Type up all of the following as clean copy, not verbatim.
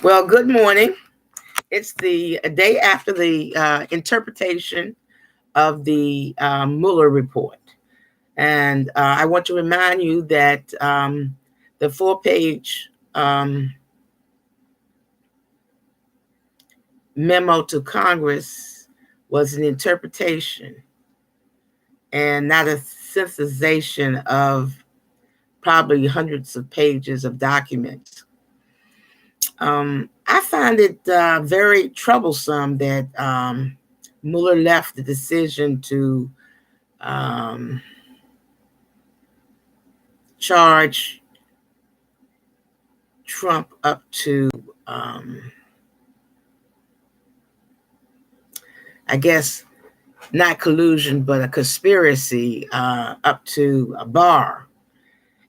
Well, good morning. It's the day after the interpretation of the Mueller report. And I want to remind you that the 4-page memo to Congress was an interpretation and not a synthesization of probably hundreds of pages of documents. I find it very troublesome that Mueller left the decision to charge Trump up to, I guess, not collusion, but a conspiracy up to Barr.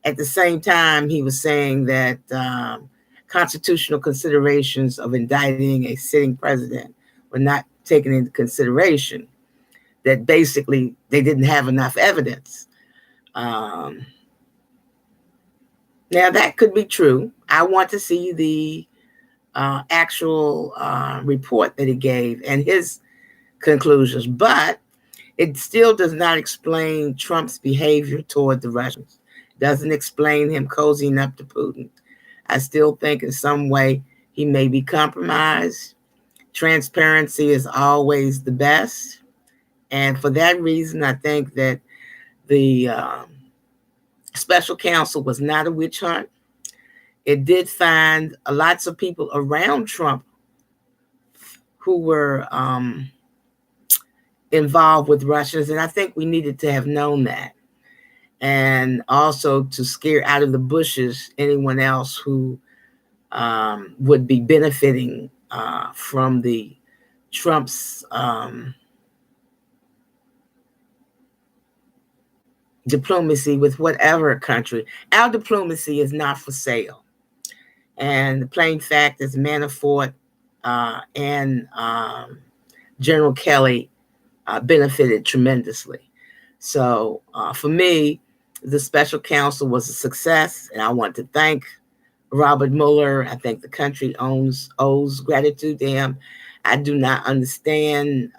At the same time, he was saying that constitutional considerations of indicting a sitting president were not taken into consideration, that basically they didn't have enough evidence. Now, that could be true. I want to see the actual report that he gave and his conclusions, but it still does not explain Trump's behavior toward the Russians. Doesn't explain him cozying up to Putin. I still think in some way he may be compromised. Transparency is always the best. And for that reason, I think that the special counsel was not a witch hunt. It did find lots of people around Trump who were involved with Russians, and I think we needed to have known that. And also to scare out of the bushes anyone else who would be benefiting from the Trump's diplomacy with whatever country. Our diplomacy is not for sale. And the plain fact is Manafort and General Kelly benefited tremendously. So for me, the special counsel was a success, and I want to thank Robert Mueller. I think the country owes gratitude to him. I do not understand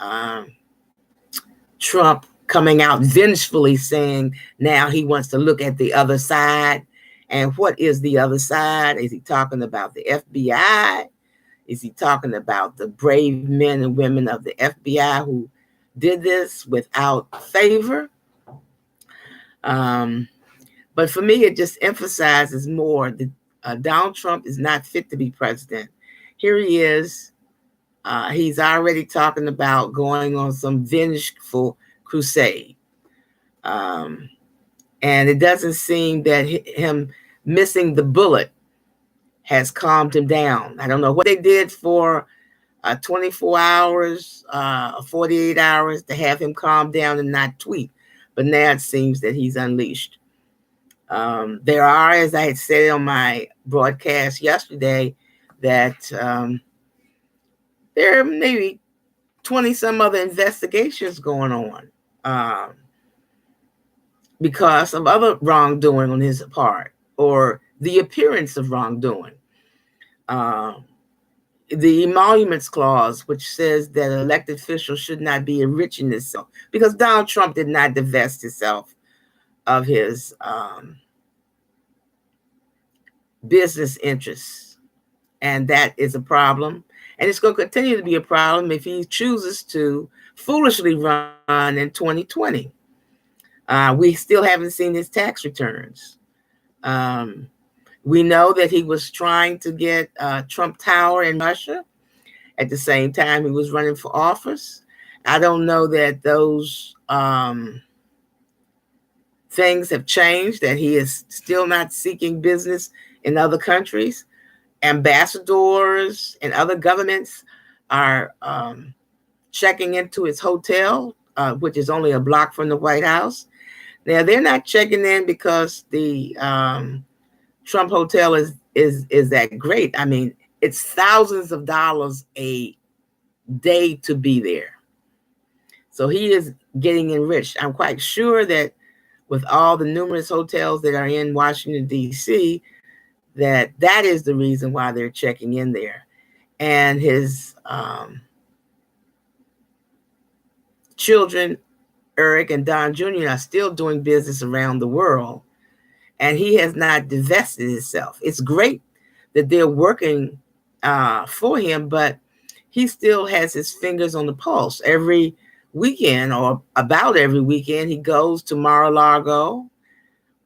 Trump coming out vengefully saying now he wants to look at the other side. And what is the other side? Is he talking about the FBI? Is he talking about the brave men and women of the FBI who did this without favor? But for me, it just emphasizes more that Donald Trump is not fit to be president. Here he is. He's already talking about going on some vengeful crusade. And it doesn't seem that him missing the bullet has calmed him down. I don't know what they did for 24 hours, 48 hours to have him calm down and not tweet. But now it seems that he's unleashed. There are, as I had said on my broadcast yesterday, that there are maybe 20 some other investigations going on because of other wrongdoing on his part or the appearance of wrongdoing. The emoluments clause, which says that elected officials should not be enriching themselves, because Donald Trump did not divest himself of his business interests. And that is a problem. And it's going to continue to be a problem if he chooses to foolishly run in 2020. We still haven't seen his tax returns. We know that he was trying to get Trump Tower in Russia. At the same time, he was running for office. I don't know that those things have changed, that he is still not seeking business in other countries. Ambassadors and other governments are checking into his hotel, which is only a block from the White House. Now, they're not checking in because the Trump hotel is that great. I mean, it's thousands of dollars a day to be there. So he is getting enriched. I'm quite sure that with all the numerous hotels that are in Washington, D.C., that is the reason why they're checking in there. And his children, Eric and Don Jr., are still doing business around the world, and he has not divested himself. It's great that they're working for him, but he still has his fingers on the pulse. Every weekend, or about every weekend, he goes to Mar-a-Lago,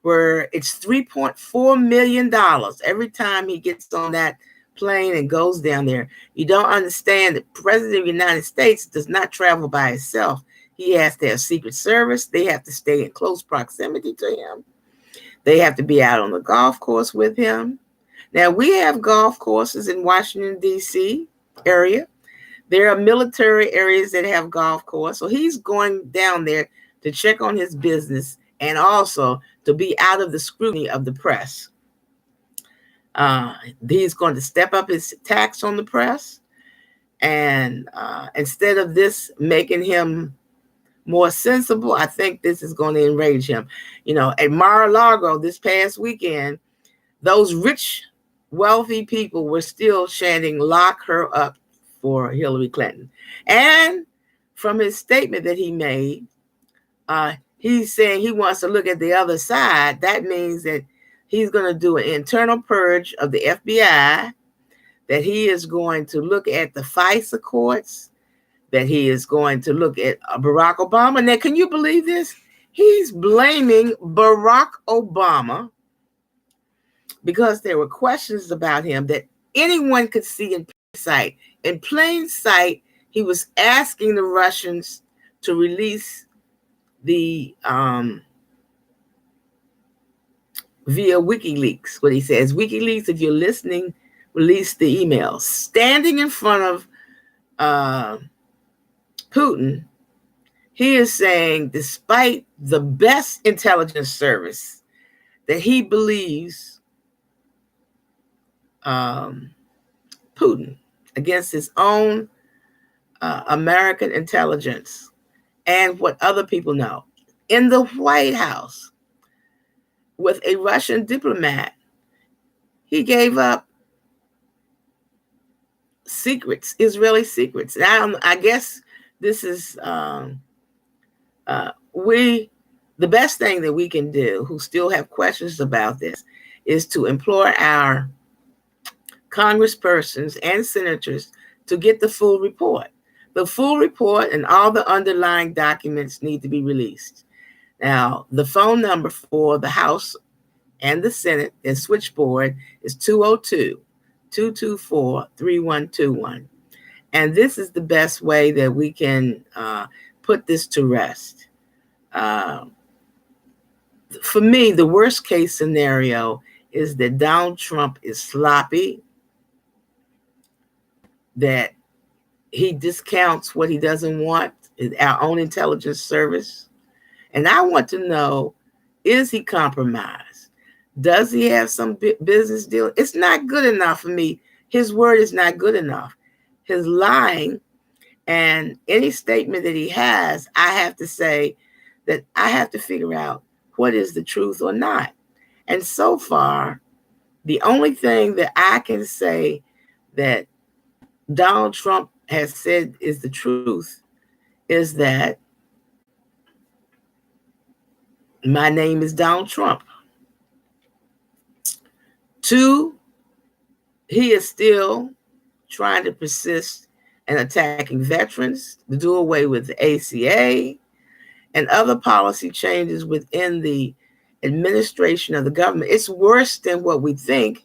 where it's $3.4 million every time he gets on that plane and goes down there. You don't understand that the President of the United States does not travel by himself. He has to have Secret Service. They have to stay in close proximity to him. They have to be out on the golf course with him. Now, we have golf courses in Washington, D.C. area. There are military areas that have golf courses. So he's going down there to check on his business and also to be out of the scrutiny of the press. He's going to step up his tax on the press. And instead of this making him more sensible, I think this is going to enrage him. You know, at Mar-a-Lago this past weekend, those rich, wealthy people were still chanting, "Lock her up," for Hillary Clinton. And from his statement that he made, he's saying he wants to look at the other side. That means that he's going to do an internal purge of the FBI, that he is going to look at the FISA courts, that he is going to look at Barack Obama. Now, can you believe this? He's blaming Barack Obama because there were questions about him that anyone could see in plain sight. In plain sight, he was asking the Russians to release the via WikiLeaks. What he says, WikiLeaks, if you're listening, release the emails. Standing in front of Putin, he is saying, despite the best intelligence service, that he believes Putin against his own American intelligence and what other people know. In the White House, with a Russian diplomat, he gave up secrets, Israeli secrets. And I guess this is the best thing that we can do, who still have questions about this, is to implore our congresspersons and senators to get the full report. The full report and all the underlying documents need to be released. Now, the phone number for the House and the Senate and switchboard is 202-224-3121. And this is the best way that we can put this to rest. For me, the worst case scenario is that Donald Trump is sloppy, that he discounts what he doesn't want, our own intelligence service. And I want to know, is he compromised? Does he have some business deal? It's not good enough for me. His word is not good enough. His lying and any statement that he has, I have to say that I have to figure out what is the truth or not. And so far, the only thing that I can say that Donald Trump has said is the truth is that my name is Donald Trump. 2, he is still trying to persist in attacking veterans, to do away with the ACA and other policy changes within the administration of the government. It's worse than what we think.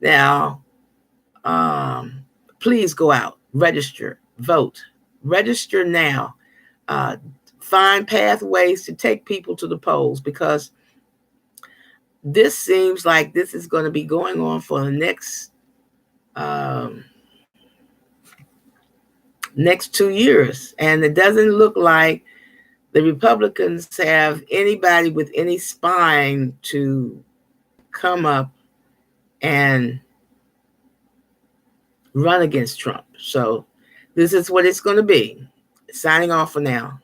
Now, please go out, register, vote, register now. Find pathways to take people to the polls, because this seems like this is going to be going on for the next 2 years. And it doesn't look like the Republicans have anybody with any spine to come up and run against Trump. So this is what it's going to be. Signing off for now.